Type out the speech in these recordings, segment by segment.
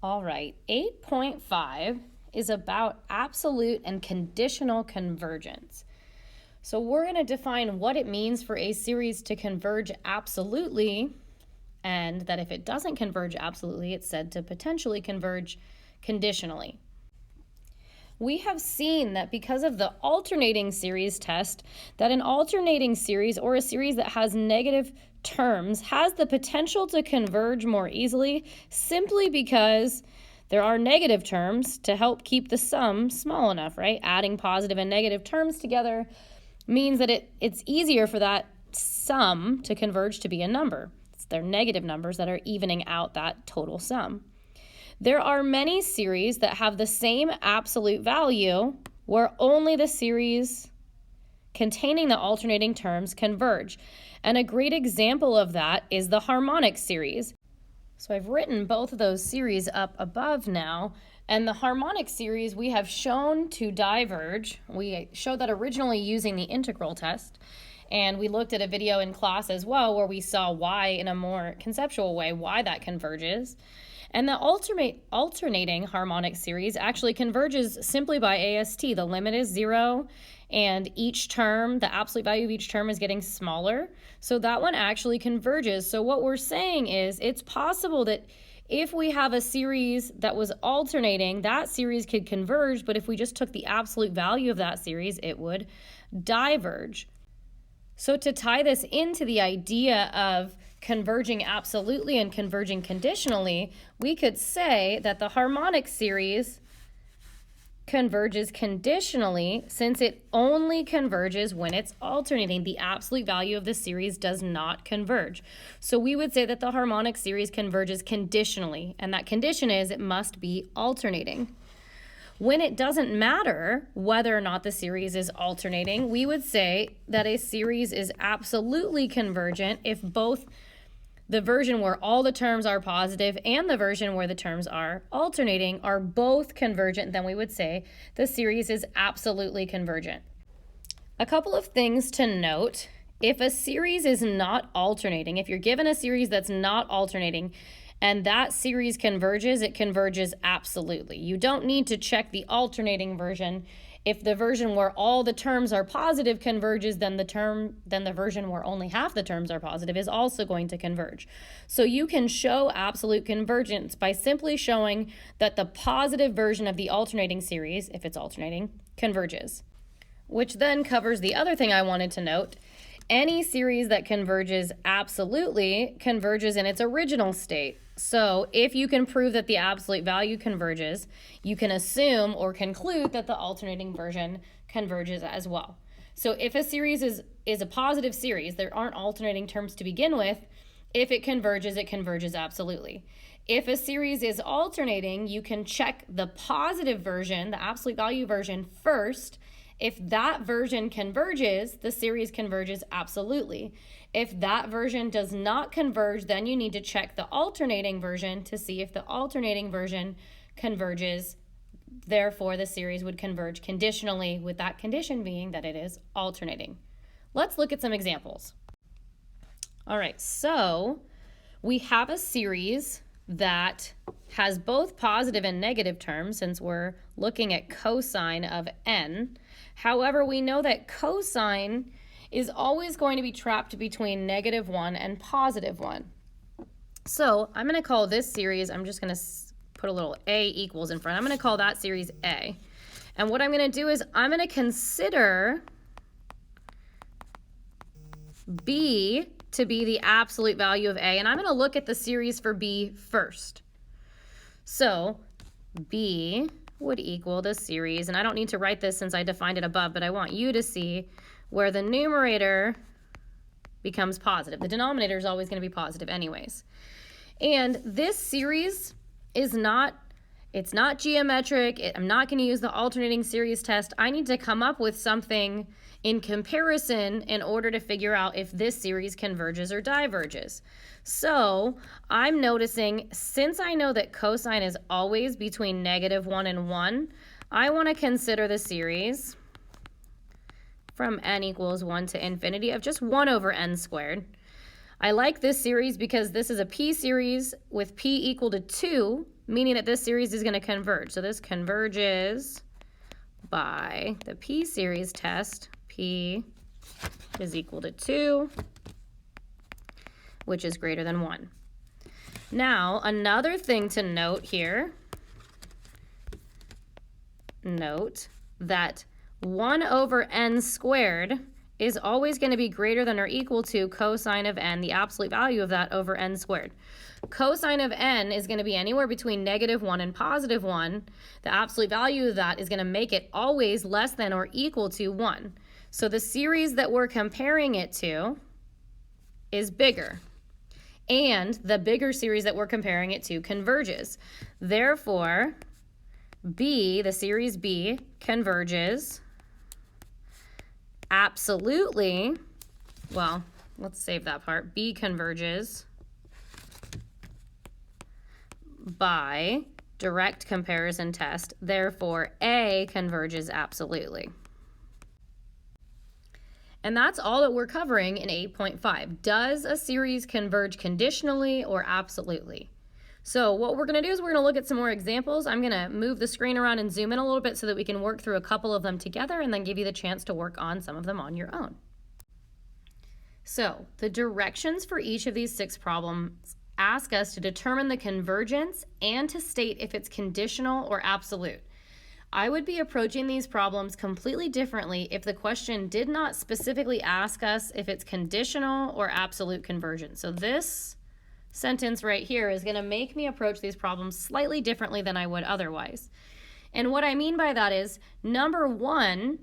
All right, 8.5 is about absolute and conditional convergence. So we're going to define what it means for a series to converge absolutely, and that if it doesn't converge absolutely, it's said to potentially converge conditionally. We have seen that because of the alternating series test, that an alternating series or a series that has negative terms has the potential to converge more easily simply because there are negative terms to help keep the sum small enough, right? Adding positive and negative terms together means that it's easier for that sum to converge to be a number. They're negative numbers that are evening out that total sum. There are many series that have the same absolute value where only the series containing the alternating terms converge. And a great example of that is the harmonic series. So I've written both of those series up above now. And the harmonic series we have shown to diverge. We showed that originally using the integral test. And we looked at a video in class as well where we saw why, in a more conceptual way, why that converges. And the alternating harmonic series actually converges simply by AST. The limit is 0, and each term, the absolute value of each term is getting smaller. So that one actually converges. So what we're saying is it's possible that if we have a series that was alternating, that series could converge, but if we just took the absolute value of that series, it would diverge. So to tie this into the idea of converging absolutely and converging conditionally, we could say that the harmonic series converges conditionally since it only converges when it's alternating. The absolute value of the series does not converge. So we would say that the harmonic series converges conditionally, and that condition is it must be alternating. When it doesn't matter whether or not the series is alternating, we would say that a series is absolutely convergent if both the version where all the terms are positive and the version where the terms are alternating are both convergent. Then we would say the series is absolutely convergent. A couple of things to note. If a series is not alternating, if you're given a series that's not alternating, and that series converges, it converges absolutely. You don't need to check the alternating version. If the version where all the terms are positive converges, then the version where only half the terms are positive is also going to converge. So you can show absolute convergence by simply showing that the positive version of the alternating series, if it's alternating, converges. Which then covers the other thing I wanted to note. Any series that converges absolutely converges in its original state. So if you can prove that the absolute value converges, you can assume or conclude that the alternating version converges as well. So if a series is a positive series, there aren't alternating terms to begin with. If it converges absolutely. If a series is alternating, you can check the positive version, the absolute value version first. If that version converges, the series converges absolutely. If that version does not converge, then you need to check the alternating version to see if the alternating version converges. Therefore, the series would converge conditionally, with that condition being that it is alternating. Let's look at some examples. All right, so we have a series that has both positive and negative terms since we're looking at cosine of n. However, we know that cosine is always going to be trapped between -1 and +1. So I'm going to call this series, I'm just going to put a little a equals in front. I'm going to call that series A. And what I'm going to do is I'm going to consider B to be the absolute value of A, and I'm going to look at the series for B first. So B would equal the series, and I don't need to write this since I defined it above, but I want you to see where the numerator becomes positive. The denominator is always going to be positive anyways. And this series is it's not geometric. I'm not going to use the alternating series test. I need to come up with something in comparison in order to figure out if this series converges or diverges. So I'm noticing, since I know that cosine is always between -1 and 1, I want to consider the series from n equals 1 to infinity of just 1 over n squared. I like this series because this is a p series with p equal to 2, meaning that this series is going to converge. So this converges by the p series test. P is equal to 2, which is greater than 1. Now, another thing to note here, note that 1 over n squared is always going to be greater than or equal to cosine of n, the absolute value of that, over n squared. Cosine of n is going to be anywhere between -1 and +1. The absolute value of that is going to make it always less than or equal to 1. So the series that we're comparing it to is bigger. And the bigger series that we're comparing it to converges. Therefore, B, the series B, converges absolutely, well, let's save that part. B converges by direct comparison test. Therefore, A converges absolutely. And that's all that we're covering in 8.5. Does a series converge conditionally or absolutely? So what we're going to do is we're going to look at some more examples. I'm going to move the screen around and zoom in a little bit so that we can work through a couple of them together and then give you the chance to work on some of them on your own. So the directions for each of these 6 problems ask us to determine the convergence and to state if it's conditional or absolute. I would be approaching these problems completely differently if the question did not specifically ask us if it's conditional or absolute convergence. So this sentence right here is going to make me approach these problems slightly differently than I would otherwise. And what I mean by that is, number 1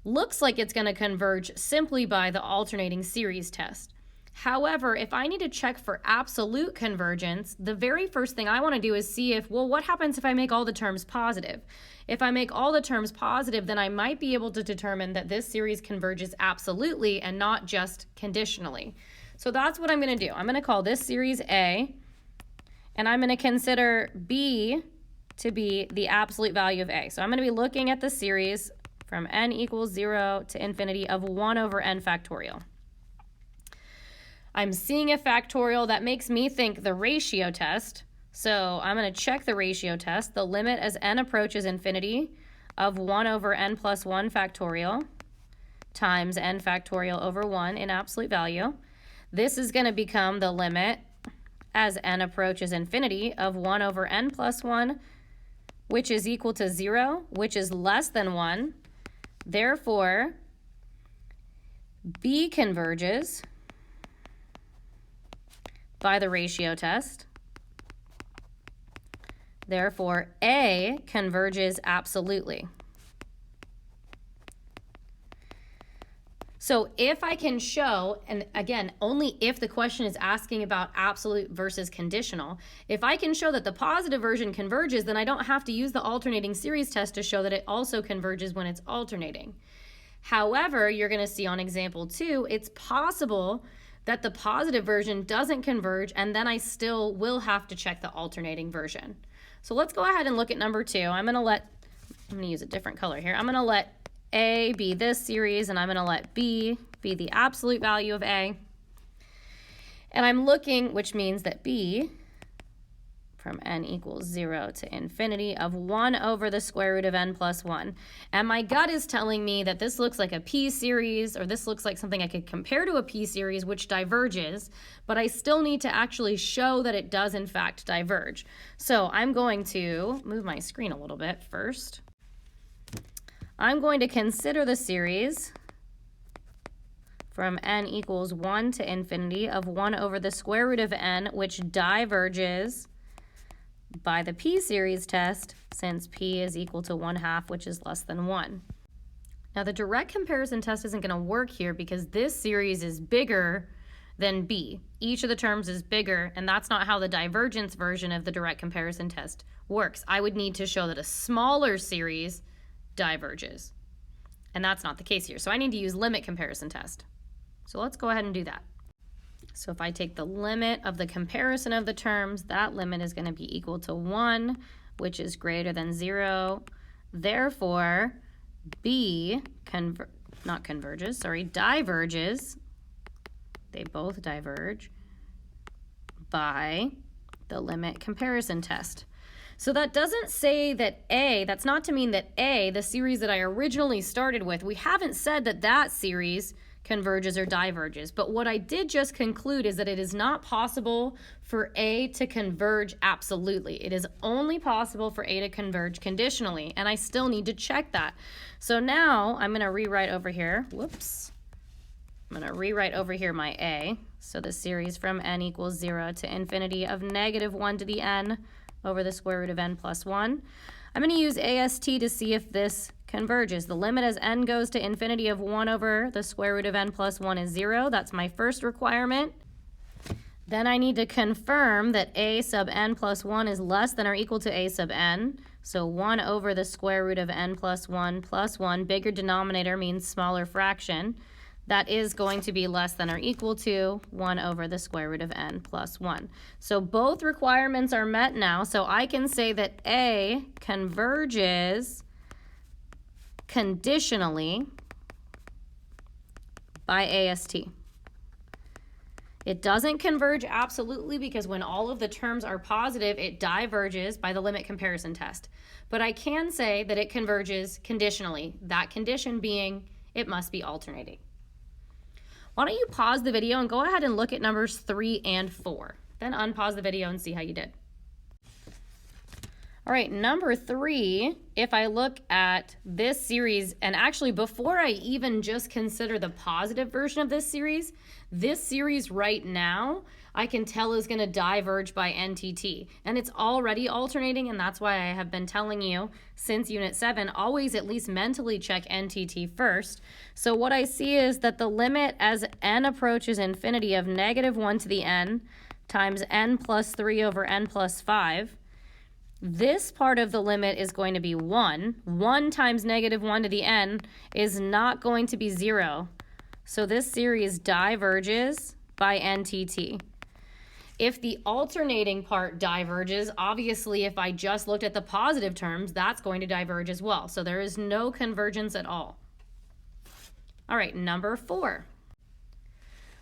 looks like it's going to converge simply by the alternating series test. However, if I need to check for absolute convergence, the very first thing I want to do is see if, well, what happens if I make all the terms positive? If I make all the terms positive, then I might be able to determine that this series converges absolutely and not just conditionally. So that's what I'm going to do. I'm going to call this series A, and I'm going to consider B to be the absolute value of A. So I'm going to be looking at the series from n equals 0 to infinity of 1 over n factorial. I'm seeing a factorial that makes me think the ratio test. So I'm going to check the ratio test. The limit as n approaches infinity of 1 over n plus 1 factorial times n factorial over 1 in absolute value. This is going to become the limit as n approaches infinity of 1 over n plus 1, which is equal to 0, which is less than 1. Therefore, B converges by the ratio test. Therefore, A converges absolutely. So if I can show, and again, only if the question is asking about absolute versus conditional, if I can show that the positive version converges, then I don't have to use the alternating series test to show that it also converges when it's alternating. However, you're going to see on example 2, it's possible that the positive version doesn't converge, and then I still will have to check the alternating version. So let's go ahead and look at number 2. I'm going to use a different color here. I'm going to let A be this series, and I'm going to let B be the absolute value of A. And I'm looking, which means that B from n equals 0 to infinity of 1 over the square root of n plus 1. And my gut is telling me that this looks like a p series, or this looks like something I could compare to a p series, which diverges, but I still need to actually show that it does in fact diverge. So I'm going to move my screen a little bit first. I'm going to consider the series from n equals 1 to infinity of 1 over the square root of n, which diverges by the p series test, since p is equal to 1/2, which is less than 1. Now the direct comparison test isn't going to work here because this series is bigger than b. Each of the terms is bigger, and that's not how the divergence version of the direct comparison test works. I would need to show that a smaller series diverges, and that's not the case here. So I need to use limit comparison test. So let's go ahead and do that. So if I take the limit of the comparison of the terms, that limit is going to be equal to 1, which is greater than 0. Therefore, B diverges They both diverge by the limit comparison test. So that doesn't say that A, that's not to mean that A, the series that I originally started with, we haven't said that that series converges or diverges. But what I did just conclude is that it is not possible for A to converge absolutely. It is only possible for A to converge conditionally, and I still need to check that. So now I'm going to rewrite over here. Whoops. I'm going to rewrite over here my A. So the series from n equals 0 to infinity of negative 1 to the n over the square root of n plus 1. I'm going to use AST to see if this converges. The limit as n goes to infinity of 1 over the square root of n plus 1 is 0. That's my first requirement. Then I need to confirm that a sub n plus 1 is less than or equal to a sub n. So 1 over the square root of n plus 1, bigger denominator means smaller fraction. That is going to be less than or equal to 1 over the square root of n plus 1. So both requirements are met now. So I can say that A converges conditionally by AST. It doesn't converge absolutely because when all of the terms are positive, it diverges by the limit comparison test. But I can say that it converges conditionally, that condition being it must be alternating. Why don't you pause the video and go ahead and look at numbers 3 and 4. Then unpause the video and see how you did. All right, number 3, if I look at this series, and actually before I even just consider the positive version of this series right now, I can tell is going to diverge by NTT. And it's already alternating, and that's why I have been telling you since Unit 7, always at least mentally check NTT first. So what I see is that the limit as n approaches infinity of negative 1 to the n times n plus 3 over n plus 5, this part of the limit is going to be 1. 1 times negative 1 to the n is not going to be 0. So this series diverges by NTT. If the alternating part diverges, obviously if I just looked at the positive terms, that's going to diverge as well. So there is no convergence at all. All right, number 4.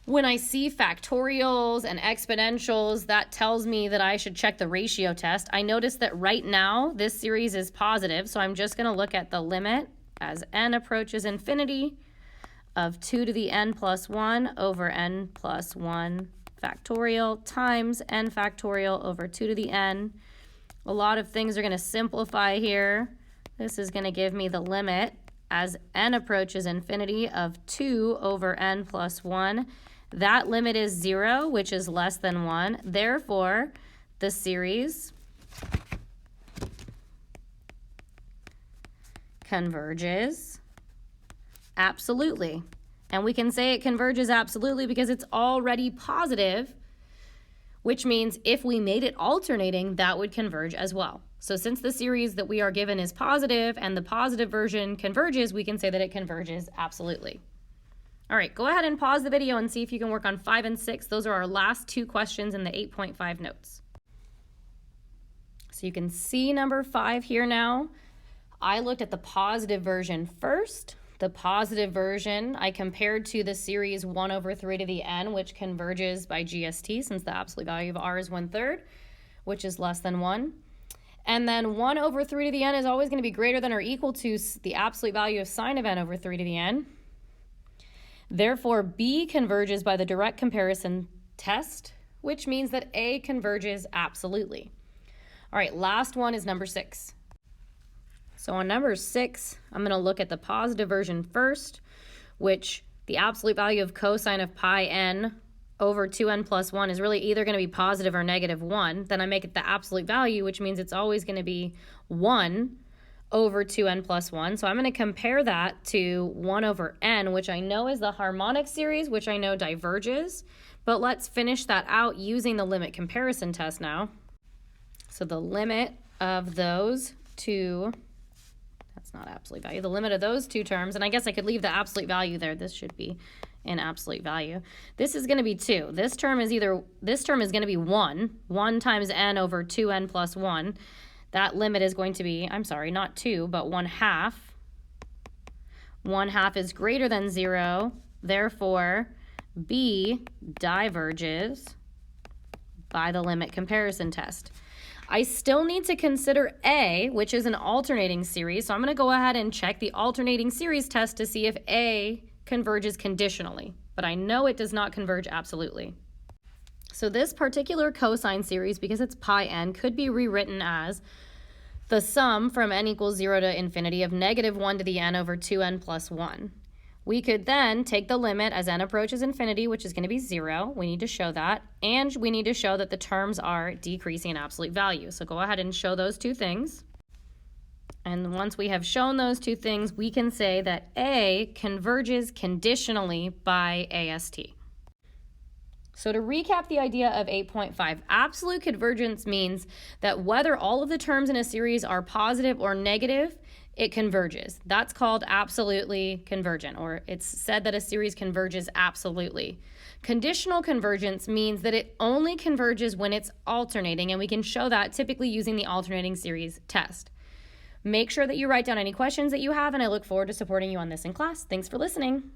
When I see factorials and exponentials, that tells me that I should check the ratio test. I notice that right now this series is positive, so I'm just going to look at the limit as n approaches infinity of 2 to the n plus 1 over n plus 1 factorial times n factorial over 2 to the n. A lot of things are going to simplify here. This is going to give me the limit as n approaches infinity of 2 over n plus 1. That limit is 0, which is less than 1. Therefore, the series converges absolutely. And we can say it converges absolutely because it's already positive, which means if we made it alternating, that would converge as well. So since the series that we are given is positive and the positive version converges, we can say that it converges absolutely. All right, go ahead and pause the video and see if you can work on 5 and 6. Those are our last 2 questions in the 8.5 notes. So you can see number 5 here now. I looked at the positive version first. The positive version I compared to the series 1 over 3 to the n, which converges by GST since the absolute value of r is 1/3, which is less than 1. And then 1 over 3 to the n is always going to be greater than or equal to the absolute value of sine of n over 3 to the n. Therefore, B converges by the direct comparison test, which means that A converges absolutely. All right, last one is number 6. So on number 6, I'm going to look at the positive version first, which the absolute value of cosine of pi n over 2n plus 1 is really either going to be positive or negative 1. Then I make it the absolute value, which means it's always going to be 1 over 2n plus 1. So I'm going to compare that to 1 over n, which I know is the harmonic series, which I know diverges. But let's finish that out using the limit comparison test now. So the limit of those two, that's not absolute value, the limit of those two terms, and I guess I could leave the absolute value there. This should be an absolute value. This is going to be 2. This term is going to be 1. 1 times n over 2n plus 1. That limit is going to be, I'm sorry, not 2, but 1/2. 1/2 is greater than 0. Therefore, B diverges by the limit comparison test. I still need to consider A, which is an alternating series, so I'm going to go ahead and check the alternating series test to see if A converges conditionally, but I know it does not converge absolutely. So this particular cosine series, because it's pi n, could be rewritten as the sum from n equals 0 to infinity of -1 to the n over 2n plus 1. We could then take the limit as n approaches infinity, which is going to be 0. We need to show that. And we need to show that the terms are decreasing in absolute value. So go ahead and show those two things. And once we have shown those two things, we can say that A converges conditionally by AST. So to recap the idea of 8.5, absolute convergence means that whether all of the terms in a series are positive or negative, it converges. That's called absolutely convergent, or it's said that a series converges absolutely. Conditional convergence means that it only converges when it's alternating, and we can show that typically using the alternating series test. Make sure that you write down any questions that you have, and I look forward to supporting you on this in class. Thanks for listening.